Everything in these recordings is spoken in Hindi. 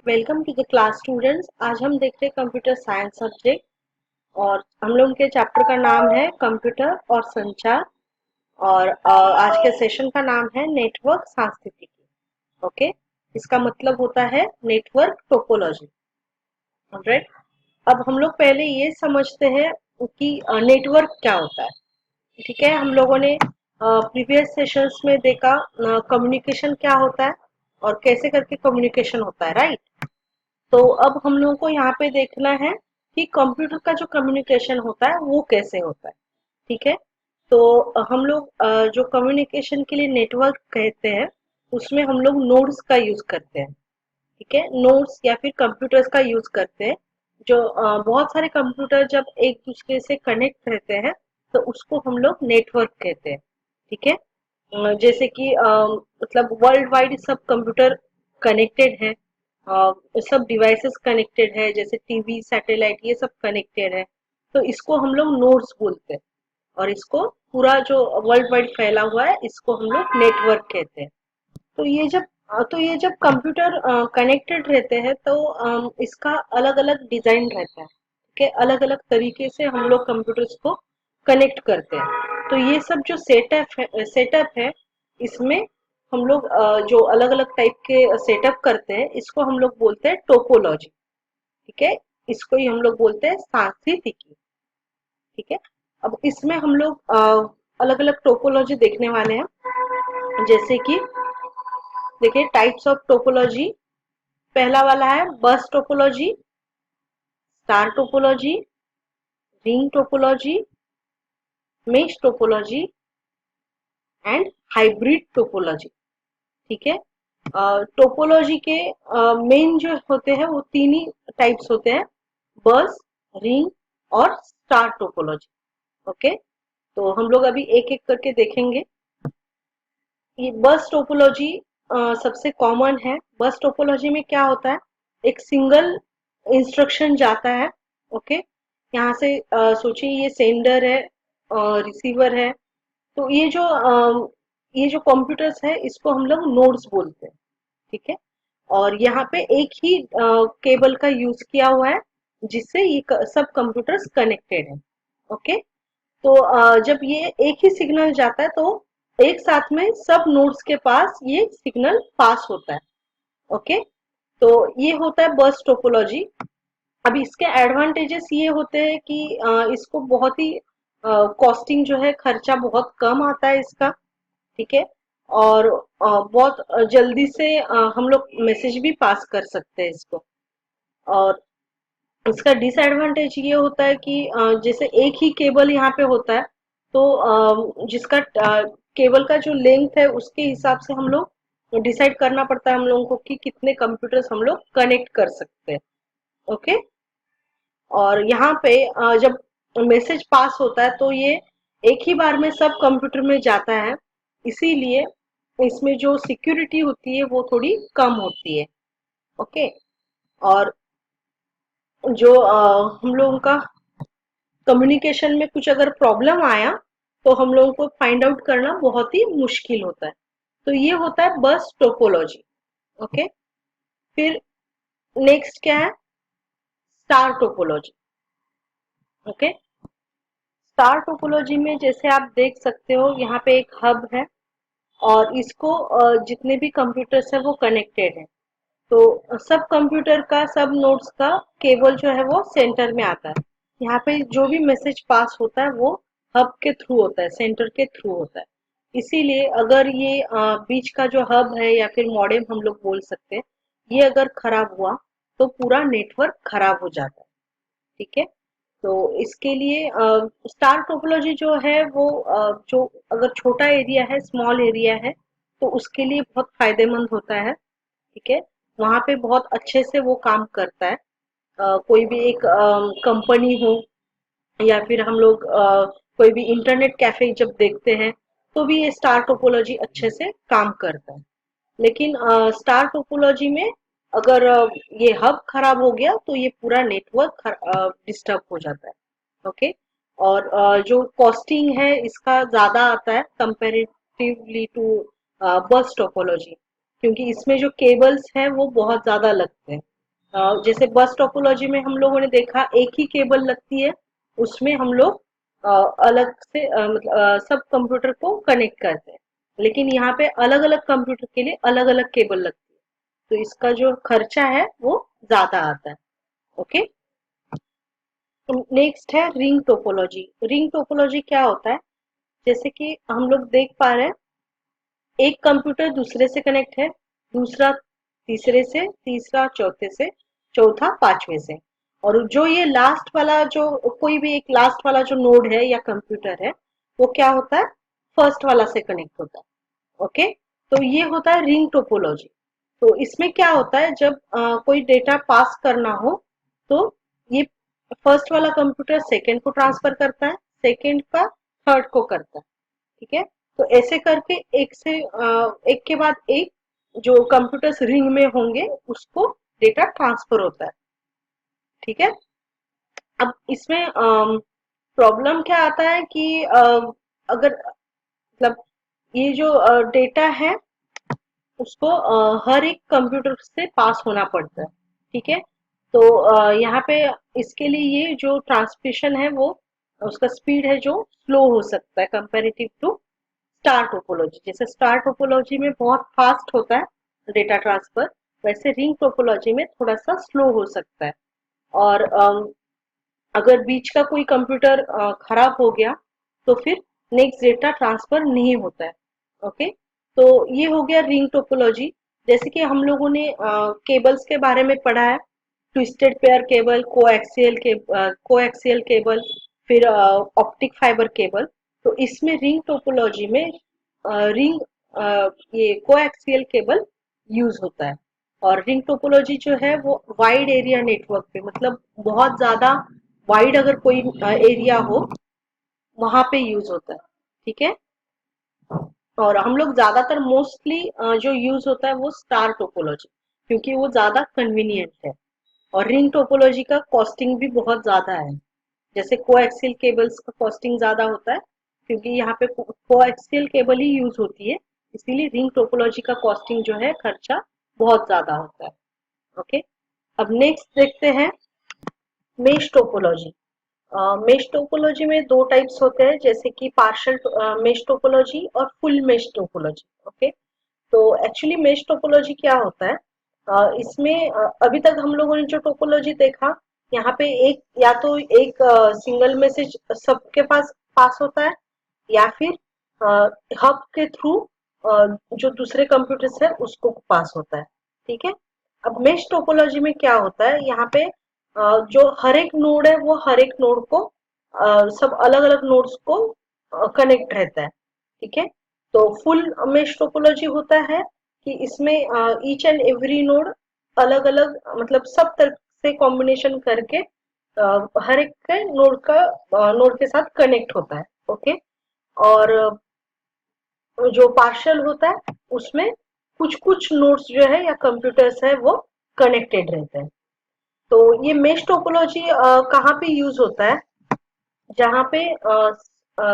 Welcome to the class students. आज हम देख रहे हैं कंप्यूटर साइंस सब्जेक्ट और हम लोग के चैप्टर का नाम है कंप्यूटर और संचार। और आज के सेशन का नाम है नेटवर्क सांस्कृतिकी। ओके, इसका मतलब होता है नेटवर्क टोपोलॉजी। ऑलराइट, अब हम लोग पहले ये समझते हैं कि नेटवर्क क्या होता है। ठीक है, हम लोगों ने प्रीवियस सेशंस में देखा कम्युनिकेशन क्या होता है और कैसे करके कम्युनिकेशन होता है, राइट। तो अब हम लोगों को यहाँ पे देखना है कि कंप्यूटर का जो कम्युनिकेशन होता है वो कैसे होता है। ठीक है, तो हम लोग जो कम्युनिकेशन के लिए नेटवर्क कहते हैं उसमें हम लोग नोड्स का यूज करते हैं। ठीक है, नोड्स या फिर कंप्यूटर्स का यूज करते हैं। जो बहुत सारे कंप्यूटर जब एक दूसरे से कनेक्ट रहते हैं तो उसको हम लोग नेटवर्क कहते हैं। ठीक है, जैसे कि मतलब वर्ल्ड वाइड सब कंप्यूटर कनेक्टेड है। सब डिवाइसेस कनेक्टेड है, जैसे टीवी, सैटेलाइट, ये सब कनेक्टेड है। तो इसको हम लोग नोड्स बोलते हैं और इसको पूरा जो वर्ल्ड वाइड फैला हुआ है इसको हम लोग नेटवर्क कहते हैं। तो ये जब कंप्यूटर कनेक्टेड रहते हैं तो इसका अलग अलग डिजाइन रहता है। ठीक है, अलग अलग तरीके से हम लोग कंप्यूटर्स को कनेक्ट करते हैं। तो ये सब जो सेटअप है इसमें हम लोग जो अलग अलग टाइप के सेटअप करते हैं इसको हम लोग बोलते हैं टोपोलॉजी। ठीक है, इसको ही हम लोग बोलते हैं सांस्कृतिकी। ठीक है, अब इसमें हम लोग अलग अलग टोपोलॉजी देखने वाले हैं। जैसे कि देखिए, टाइप्स ऑफ टोपोलॉजी। पहला वाला है बस topology, star topology, ring topology, mesh topology and hybrid topology. ठीक है, टोपोलॉजी के मेन जो होते हैं वो तीन ही टाइप्स होते हैं, बस, रिंग और स्टार टोपोलॉजी। ओके, तो हम लोग अभी एक एक करके देखेंगे। ये बस टोपोलॉजी सबसे कॉमन है। बस टोपोलॉजी में क्या होता है, एक सिंगल इंस्ट्रक्शन जाता है। ओके, यहाँ से सोचिए ये सेंडर है, रिसीवर है। तो ये जो कंप्यूटर्स है इसको हम लोग नोड्स बोलते हैं। ठीक है, और यहाँ पे एक ही केबल का यूज किया हुआ है जिससे ये सब कंप्यूटर्स कनेक्टेड है। ओके, तो जब ये एक ही सिग्नल जाता है तो एक साथ में सब नोड्स के पास ये सिग्नल पास होता है। ओके, तो ये होता है बस टोपोलॉजी। अब इसके एडवांटेजेस ये होते हैं कि इसको बहुत ही कॉस्टिंग जो है, खर्चा बहुत कम आता है इसका। ठीक है, और बहुत जल्दी से हम लोग मैसेज भी पास कर सकते हैं इसको। और इसका डिसएडवांटेज ये होता है कि जैसे एक ही केबल यहाँ पे होता है तो जिसका केबल का जो लेंथ है उसके हिसाब से हम लोग डिसाइड करना पड़ता है हम लोगों को कि कितने कंप्यूटर्स हम लोग कनेक्ट कर सकते हैं। ओके, और यहाँ पे जब मैसेज पास होता है तो ये एक ही बार में सब कंप्यूटर में जाता है, इसीलिए इसमें जो सिक्योरिटी होती है वो थोड़ी कम होती है। ओके, और जो हम लोगों का कम्युनिकेशन में कुछ अगर प्रॉब्लम आया तो हम लोगों को फाइंड आउट करना बहुत ही मुश्किल होता है। तो ये होता है बस टोपोलॉजी। ओके, फिर नेक्स्ट क्या है, star topology. Okay, star topology में जैसे आप देख सकते हो यहाँ पे एक हब है और इसको जितने भी कंप्यूटर्स है वो कनेक्टेड है। तो सब कंप्यूटर का, सब नोड्स का केबल जो है वो सेंटर में आता है। यहाँ पे जो भी मैसेज पास होता है वो हब के थ्रू होता है, सेंटर के थ्रू होता है। इसीलिए अगर ये बीच का जो हब है या फिर मॉडेम हम लोग बोल सकते हैं, ये अगर खराब हुआ तो पूरा नेटवर्क खराब हो जाता है। ठीक है, तो इसके लिए स्टार टोपोलॉजी जो है वो जो अगर छोटा एरिया है, स्मॉल एरिया है, तो उसके लिए बहुत फायदेमंद होता है। ठीक है, वहां पे बहुत अच्छे से वो काम करता है। कोई भी एक कंपनी हो या फिर हम लोग कोई भी इंटरनेट कैफे जब देखते हैं तो भी ये स्टार टोपोलॉजी अच्छे से काम करता है। लेकिन स्टार टोपोलॉजी में अगर ये हब खराब हो गया तो ये पूरा नेटवर्क डिस्टर्ब हो जाता है। ओके, और जो कॉस्टिंग है इसका ज्यादा आता है कंपेरेटिवली टू बस टोपोलॉजी, क्योंकि इसमें जो केबल्स हैं वो बहुत ज्यादा लगते हैं। जैसे बस टोपोलॉजी में हम लोगों ने देखा एक ही केबल लगती है, उसमें हम लोग अलग से मतलब सब कंप्यूटर को कनेक्ट करते हैं, लेकिन यहाँ पे अलग अलग कंप्यूटर के लिए अलग अलग केबल लगती है, तो इसका जो खर्चा है वो ज्यादा आता है। ओके। नेक्स्ट है रिंग टोपोलॉजी। रिंग टोपोलॉजी क्या होता है, जैसे कि हम लोग देख पा रहे हैं एक कंप्यूटर दूसरे से कनेक्ट है, दूसरा तीसरे से, तीसरा चौथे से, चौथा पांचवे से, और जो ये लास्ट वाला जो कोई भी एक लास्ट वाला जो नोड है या कंप्यूटर है वो क्या होता है, फर्स्ट वाला से कनेक्ट होता है। ओके। तो ये होता है रिंग टोपोलॉजी। तो इसमें क्या होता है, जब कोई डेटा पास करना हो तो ये फर्स्ट वाला कंप्यूटर सेकंड को ट्रांसफर करता है, सेकंड का थर्ड को करता है। ठीक है। तो ऐसे करके एक के बाद एक जो कंप्यूटर्स रिंग में होंगे उसको डेटा ट्रांसफर होता है। ठीक है। अब इसमें प्रॉब्लम क्या आता है कि अगर मतलब ये जो डेटा है उसको हर एक कंप्यूटर से पास होना पड़ता है। ठीक है। तो यहाँ पे इसके लिए ये जो ट्रांसमिशन है वो उसका स्पीड है जो स्लो हो सकता है कंपेरेटिव टू स्टार टोपोलॉजी। जैसे स्टार टोपोलॉजी में बहुत फास्ट होता है डेटा ट्रांसफर, वैसे रिंग टोपोलॉजी में थोड़ा सा स्लो हो सकता है। और अगर बीच का कोई कंप्यूटर खराब हो गया तो फिर नेक्स्ट डेटा ट्रांसफर नहीं होता है। ओके। तो ये हो गया रिंग टोपोलॉजी। जैसे कि हम लोगों ने केबल्स के बारे में पढ़ा है, twisted pair cable, coaxial cable, फिर ऑप्टिक फाइबर केबल। तो इसमें रिंग टोपोलॉजी में रिंग ये कोएक्सियल केबल यूज होता है। और रिंग टोपोलॉजी जो है वो वाइड एरिया नेटवर्क पे, मतलब बहुत ज्यादा वाइड अगर कोई एरिया हो वहां पे यूज होता है। ठीक है। और हम लोग ज्यादातर मोस्टली जो यूज होता है वो स्टार टोपोलॉजी, क्योंकि वो ज्यादा कन्वीनियंट है। और रिंग टोपोलॉजी का कॉस्टिंग भी बहुत ज्यादा है। जैसे कोएक्सियल केबल्स का कॉस्टिंग ज्यादा होता है क्योंकि यहाँ पे कोएक्सियल केबल ही यूज होती है, इसीलिए रिंग टोपोलॉजी का कॉस्टिंग जो है खर्चा बहुत ज्यादा होता है। ओके। अब नेक्स्ट देखते हैं मेश टोपोलॉजी। मेश टोपोलॉजी में दो टाइप्स होते हैं, जैसे कि पार्शियल मेश टोपोलॉजी और फुल मेश टोपोलॉजी। ओके। तो एक्चुअली मेश टोपोलॉजी क्या होता है, इसमें अभी तक हम लोगों ने जो टोपोलॉजी देखा, यहाँ पे एक या तो एक सिंगल मैसेज सबके पास पास होता है, या फिर हब के थ्रू जो दूसरे कंप्यूटर्स है उसको पास होता है। ठीक है। अब मेश टोपोलॉजी में क्या होता है, यहाँ पे जो हर एक नोड है वो हर एक नोड को सब अलग अलग नोड्स को कनेक्ट रहता है। ठीक है। तो फुल मेश टोपोलॉजी होता है कि इसमें ईच एंड एवरी नोड अलग अलग मतलब सब तरह से कॉम्बिनेशन करके हर एक के नोड के साथ कनेक्ट होता है। ओके। और जो पार्शियल होता है उसमें कुछ कुछ नोड्स जो है या कंप्यूटर्स है वो कनेक्टेड रहते हैं। तो ये मेश टोपोलॉजी कहाँ पे यूज होता है, जहाँ पे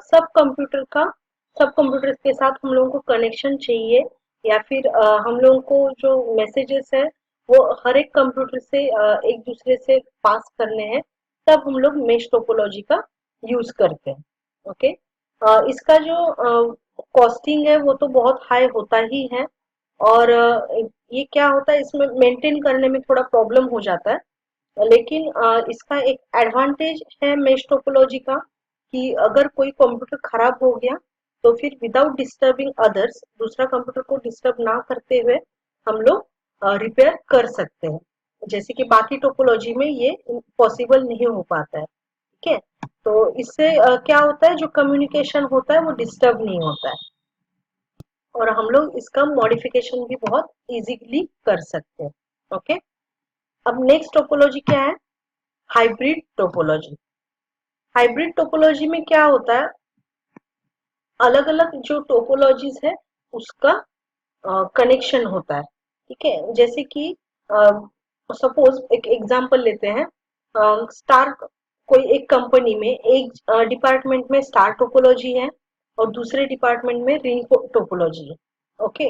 सब कंप्यूटर के साथ हम लोगों को कनेक्शन चाहिए, या फिर हम लोगों को जो मैसेजेस है वो हर एक कंप्यूटर से एक दूसरे से पास करने हैं, तब हम लोग मेश टोपोलॉजी का यूज करते हैं। ओके। इसका जो कॉस्टिंग है वो तो बहुत हाई होता ही है। और ये क्या होता है, इसमें मेंटेन करने में थोड़ा प्रॉब्लम हो जाता है, लेकिन इसका एक एडवांटेज है मेश टोपोलॉजी का कि अगर कोई कंप्यूटर खराब हो गया तो फिर विदाउट डिस्टर्बिंग अदर्स, दूसरा कंप्यूटर को डिस्टर्ब ना करते हुए हम लोग रिपेयर कर सकते हैं, जैसे कि बाकी टोपोलॉजी में ये पॉसिबल नहीं हो पाता है। ठीक है। तो इससे क्या होता है, जो कम्युनिकेशन होता है वो डिस्टर्ब नहीं होता है, और हम लोग इसका मॉडिफिकेशन भी बहुत इजीली कर सकते हैं। ओके। अब नेक्स्ट टोपोलॉजी क्या है, हाइब्रिड टोपोलॉजी। हाइब्रिड टोपोलॉजी में क्या होता है, अलग अलग जो टोपोलॉजीज है उसका कनेक्शन होता है। ठीक है। जैसे कि सपोज एक एग्जांपल लेते हैं, स्टार कोई एक कंपनी में एक डिपार्टमेंट में स्टार टोपोलॉजी है और दूसरे डिपार्टमेंट में रिंग टोपोलॉजी है। ओके।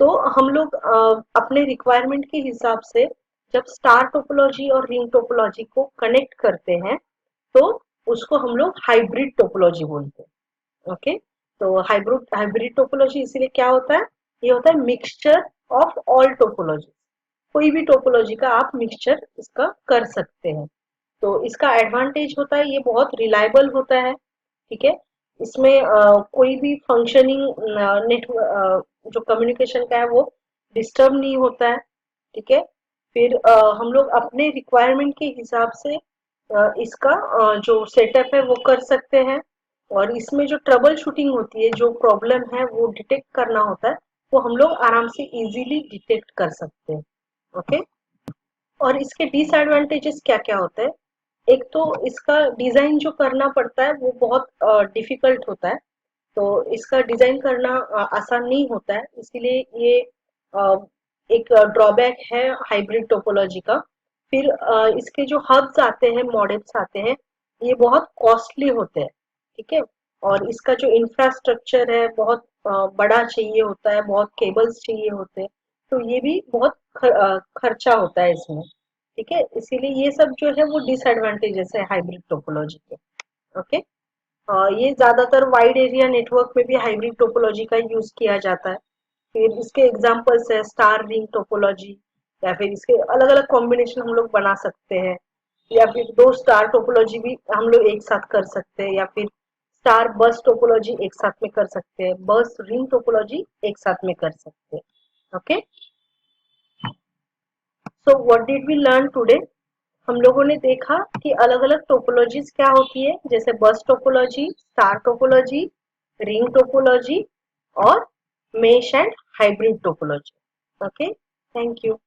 तो हम लोग अपने रिक्वायरमेंट के हिसाब से जब स्टार टोपोलॉजी और रिंग टोपोलॉजी को कनेक्ट करते हैं तो उसको हम लोग हाइब्रिड टोपोलॉजी बोलते हैं। ओके, तो हाइब्रिड हाइब्रिड टोपोलॉजी इसीलिए क्या होता है, ये होता है मिक्सचर ऑफ ऑल टोपोलॉजी। कोई भी टोपोलॉजी का आप मिक्सचर इसका कर सकते हैं। तो इसका एडवांटेज होता है ये बहुत रिलायबल होता है। ठीक है, इसमें कोई भी फंक्शनिंग नेटवर्क जो कम्युनिकेशन का है वो डिस्टर्ब नहीं होता है। ठीक है, फिर हम लोग अपने रिक्वायरमेंट के हिसाब से इसका जो सेटअप है वो कर सकते हैं। और इसमें जो ट्रबल शूटिंग होती है, जो प्रॉब्लम है वो डिटेक्ट करना होता है, वो हम लोग आराम से इजीली डिटेक्ट कर सकते हैं। ओके, और इसके डिसएडवांटेजेस क्या क्या होते हैं, एक तो इसका डिजाइन जो करना पड़ता है वो बहुत डिफिकल्ट होता है। तो इसका डिजाइन करना आसान नहीं होता है, इसीलिए ये अ, एक ड्रॉबैक है हाइब्रिड टोपोलॉजी का। फिर इसके जो हब्स आते हैं, मॉडल्स आते हैं, ये बहुत कॉस्टली होते हैं। ठीक है, और इसका जो इंफ्रास्ट्रक्चर है बहुत बड़ा चाहिए होता है, बहुत केबल्स चाहिए होते हैं, तो ये भी बहुत खर्चा होता है इसमें। ठीक है, इसीलिए ये सब जो है वो डिसएडवांटेजेस है हाइब्रिड टोपोलॉजी के। ओके, ये ज्यादातर वाइड एरिया नेटवर्क में भी हाइब्रिड टोपोलॉजी का यूज किया जाता है। फिर इसके एग्जांपल्स है स्टार रिंग टोपोलॉजी, या फिर इसके अलग अलग कॉम्बिनेशन हम लोग बना सकते हैं, या फिर दो स्टार टोपोलॉजी भी हम लोग एक साथ कर सकते हैं, या फिर स्टार बस टोपोलॉजी एक साथ में कर सकते हैं, बस रिंग टोपोलॉजी एक साथ में कर सकते हैं। Okay, so what did we learn today, हम लोगों ने देखा कि अलग अलग टोपोलॉजीज क्या होती है, जैसे bus topology, star topology, ring topology और mesh and hybrid topology. Okay, thank you.